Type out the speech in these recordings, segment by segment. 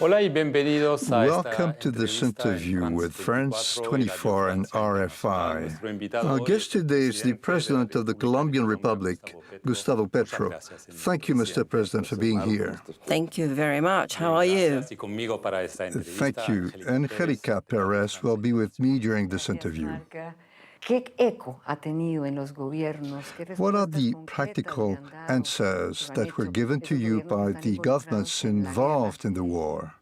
Welcome to this interview with France 24 and RFI. Our guest today is the President of the Colombian Republic, Gustavo Petro. Thank you, Mr. President, for being here. Thank you very much. How are you? Thank you. Angelica Perez will be with me during this interview. What are the practical answers that were given to you by the governments involved in the war,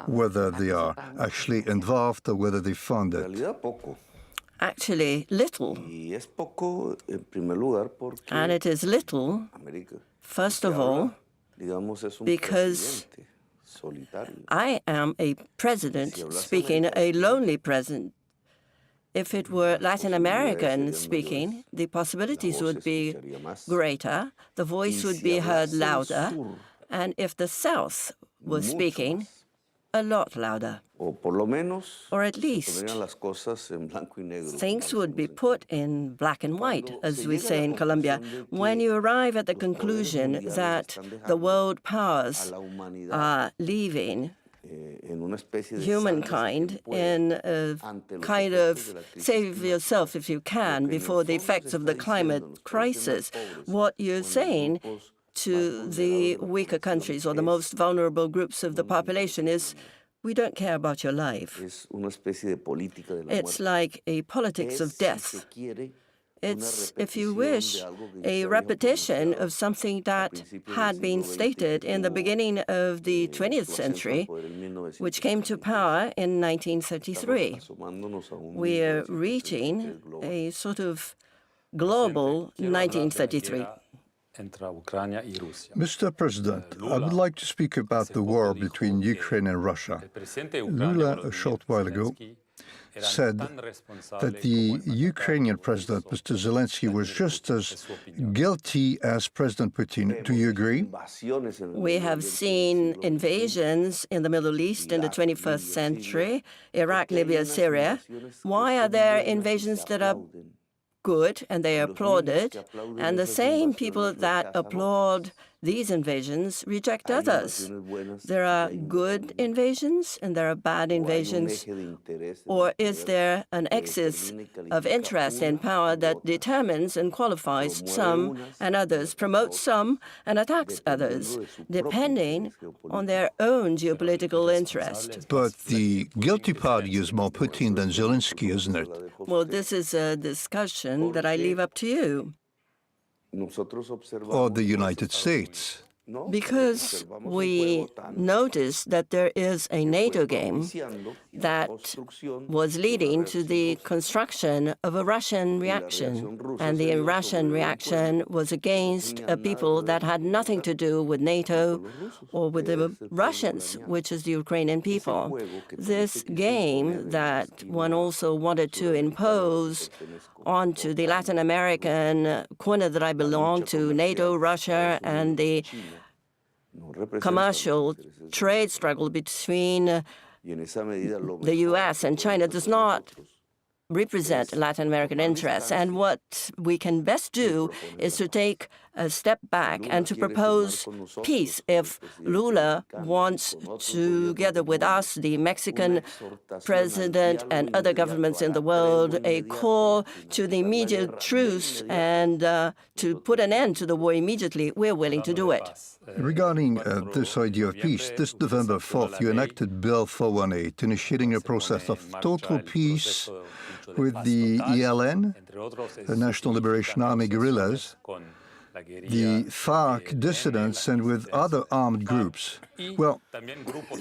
whether they are actually involved or whether they fund it? Actually, little. And it is little, first of all, because I am a president speaking, a lonely president. If it were Latin American speaking, the possibilities would be greater, the voice would be heard louder, and if the South was speaking, a lot louder. Or at least things would be put in black and white, as we say in Colombia. When you arrive at the conclusion that the world powers are leaving humankind in a kind of save yourself if you can before the effects of the climate crisis, what you're saying to the weaker countries or the most vulnerable groups of the population is, we don't care about your life. It's like a politics of death. It's, if you wish, a repetition of something that had been stated in the beginning of the 20th century, which came to power in 1933. We're reaching a sort of global 1933. Mr. President, I would like to speak about the war between Ukraine and Russia. Lula, a short while ago, said that the Ukrainian president, Mr. Zelensky, was just as guilty as President Putin. Do you agree? We have seen invasions in the Middle East in the 21st century, Iraq, Libya, Syria. Why are there invasions that are good and they are applauded, and the same people that applaud these invasions reject others? There are good invasions and there are bad invasions. Or is there an axis of interest in power that determines and qualifies some and others, promotes some and attacks others, depending on their own geopolitical interest? But the guilty party is more Putin than Zelensky, isn't it? Well, this is a discussion that I leave up to you. Or the United States? Because we noticed that there is a NATO game that was leading to the construction of a Russian reaction. And the Russian reaction was against people that had nothing to do with NATO or with the Russians, which is the Ukrainian people. This game that one also wanted to impose onto the Latin American corner that I belong to, NATO, Russia, and the commercial trade struggle between the U.S. and China does not represent Latin American interests. And what we can best do is to take a step back and to propose peace. If Lula wants to, together with us, the Mexican president and other governments in the world, a call to the immediate truce and to put an end to the war immediately, we're willing to do it. Regarding this idea of peace, this November 4th, you enacted Bill 418, initiating a process of total peace with the ELN, the National Liberation Army guerrillas, the FARC dissidents, and with other armed groups. Well,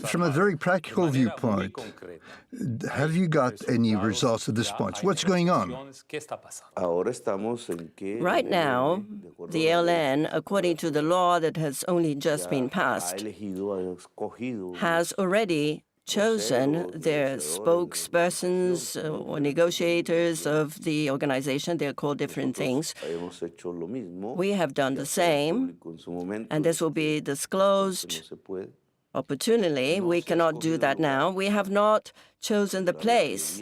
from a very practical viewpoint, have you got any results at this point? What's going on? Right now, the ELN, according to the law that has only just been passed, has already chosen their spokespersons or negotiators of the organization. They're called different things. We have done the same, and this will be disclosed opportunely. We cannot do that now. We have not chosen the place.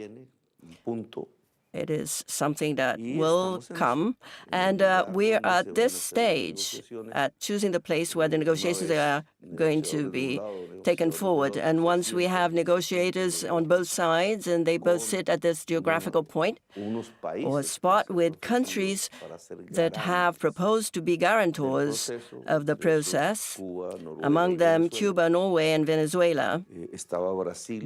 It is something that will come, and we are at this stage at choosing the place where the negotiations are going to be taken forward. And once we have negotiators on both sides and they both sit at this geographical point or spot with countries that have proposed to be guarantors of the process, among them Cuba, Norway, and Venezuela.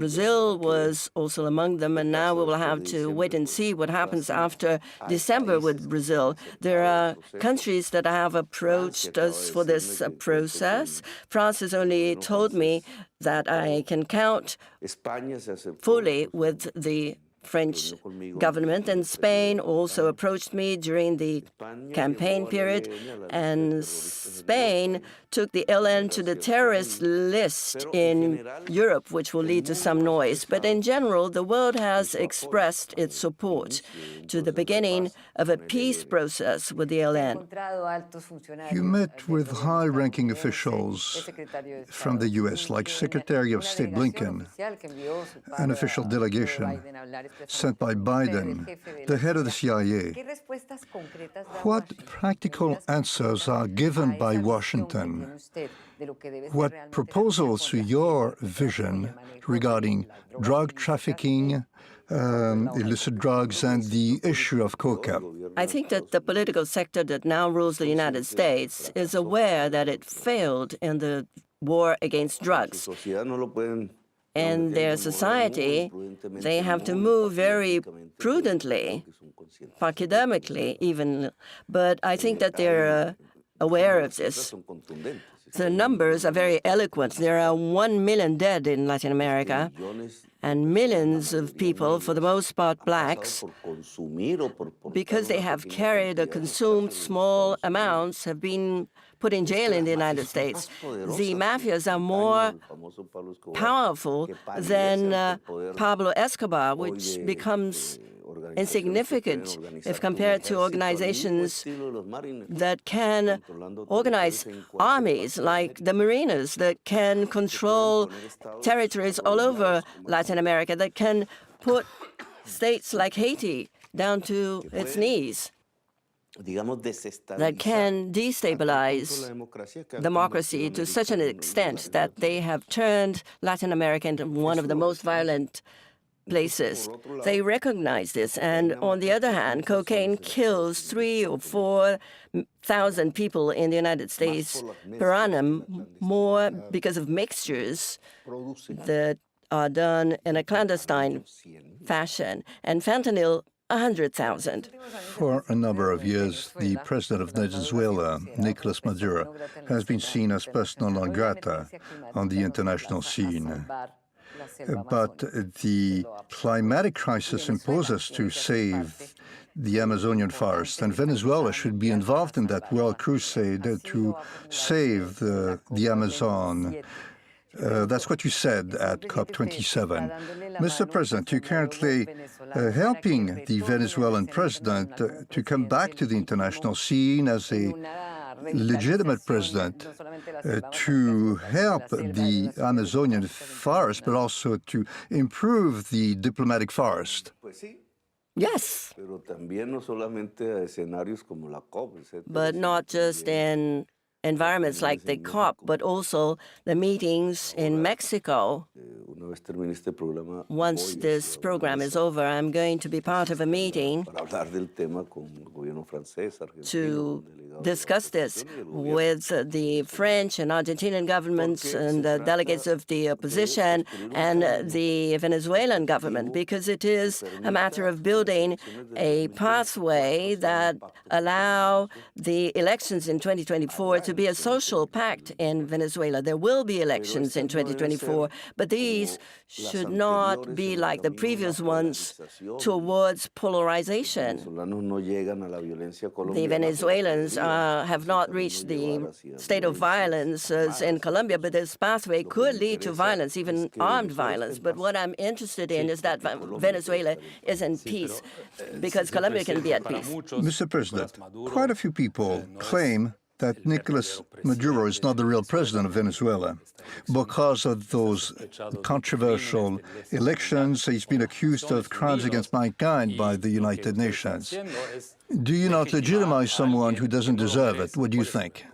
Brazil was also among them, and now we will have to wait and see what happens after December with Brazil. There are countries that have approached us for this process. France has only told me that I can count fully with the French government, and Spain also approached me during the campaign period, and Spain took the ELN to the terrorist list in Europe, which will lead to some noise. But in general, the world has expressed its support to the beginning of a peace process with the ELN. You met with high-ranking officials from the U.S., like Secretary of State Blinken, an official delegation sent by Biden, the head of the CIA. What practical answers are given by Washington? What proposals to your vision regarding drug trafficking, illicit drugs, and the issue of coca? I think that the political sector that now rules the United States is aware that it failed in the war against drugs. And their society, they have to move very prudently, academically even, but I think that they're aware of this. The numbers are very eloquent. There are 1 million dead in Latin America, and millions of people, for the most part blacks, because they have carried or consumed small amounts, have been put in jail in the United States. The mafias are more powerful than Pablo Escobar, which becomes insignificant if compared to organizations that can organize armies like the Marinas, that can control territories all over Latin America, that can put states like Haiti down to its knees, that can destabilize democracy to such an extent that they have turned Latin America into one of the most violent places. They recognize this, and on the other hand, cocaine kills 3,000 or 4,000 people in the United States per annum, more because of mixtures that are done in a clandestine fashion, and fentanyl, 100,000. For a number of years, the president of Venezuela, Nicolas Maduro, has been seen as persona non grata on the international scene. But the climatic crisis imposes us to save the Amazonian forest, and Venezuela should be involved in that world crusade to save the Amazon. That's what you said at COP27. Mr. President, you're currently helping the Venezuelan president to come back to the international scene as a legitimate president to help the Amazonian forest, but also to improve the diplomatic forest. Yes, but not just in environments like the COP, but also the meetings in Mexico. Once this program is over, I'm going to be part of a meeting to discuss this with the French and Argentinian governments and the delegates of the opposition and the Venezuelan government, because it is a matter of building a pathway that allow the elections in 2024 to be a social pact in Venezuela. There will be elections in 2024, but these should not be like the previous ones towards polarization. The Venezuelans have not reached the state of violence as in Colombia, but this pathway could lead to violence, even armed violence. But what I'm interested in is that Venezuela is in peace, because Colombia can be at peace. Mr. President, quite a few people claim that Nicolas Maduro is not the real president of Venezuela. Because of those controversial elections, he's been accused of crimes against mankind by the United Nations. Do you not legitimize someone who doesn't deserve it? What do you think?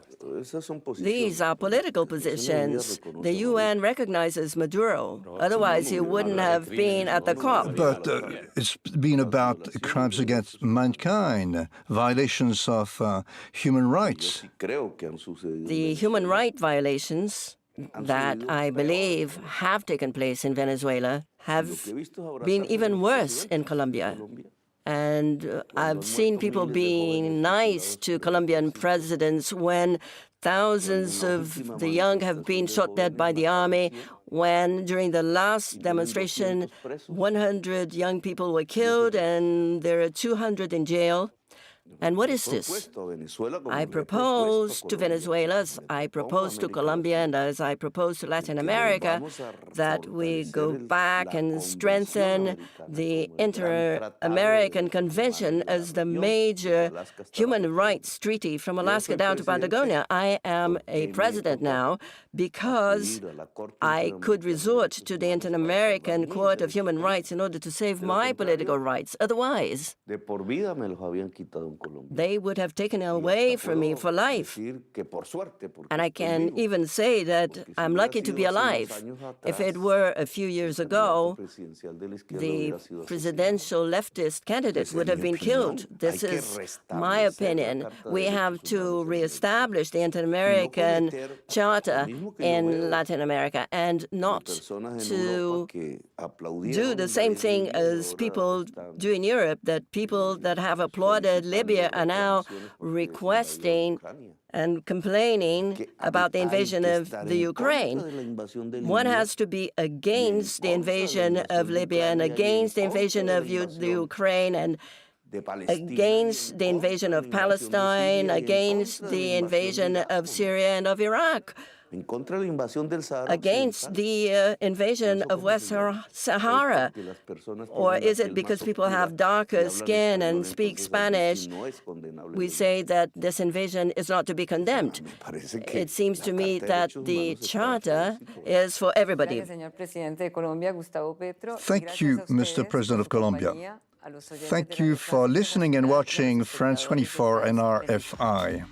These are political positions. The UN recognizes Maduro. Otherwise, he wouldn't have been at the COP. But it's been about crimes against mankind, violations of human rights. The human rights violations that I believe have taken place in Venezuela have been even worse in Colombia. And I've seen people being nice to Colombian presidents when thousands of the young have been shot dead by the army, when during the last demonstration 100 young people were killed and there are 200 in jail. And what is this? I propose to Venezuela, as I propose to Colombia, and as I propose to Latin America, that we go back and strengthen the Inter-American Convention as the major human rights treaty from Alaska down to Patagonia. I am a president now because I could resort to the Inter-American Court of Human Rights in order to save my political rights. Otherwise, they would have taken it away from me for life. And I can even say that I'm lucky to be alive. If it were a few years ago, the presidential leftist candidate would have been killed. This is my opinion. We have to reestablish the Inter-American Charter in Latin America and not to do the same thing as people do in Europe, that people that have applauded Libya are now requesting and complaining about the invasion of the Ukraine. One has to be against the invasion of Libya and against the invasion of the Ukraine and against the invasion of Palestine, against the invasion of Syria and of Iraq, against the invasion of West Sahara? Or is it because people have darker skin and speak Spanish, we say that this invasion is not to be condemned? It seems to me that the Charter is for everybody. Thank you, Mr. President of Colombia. Thank you for listening and watching France 24 and RFI.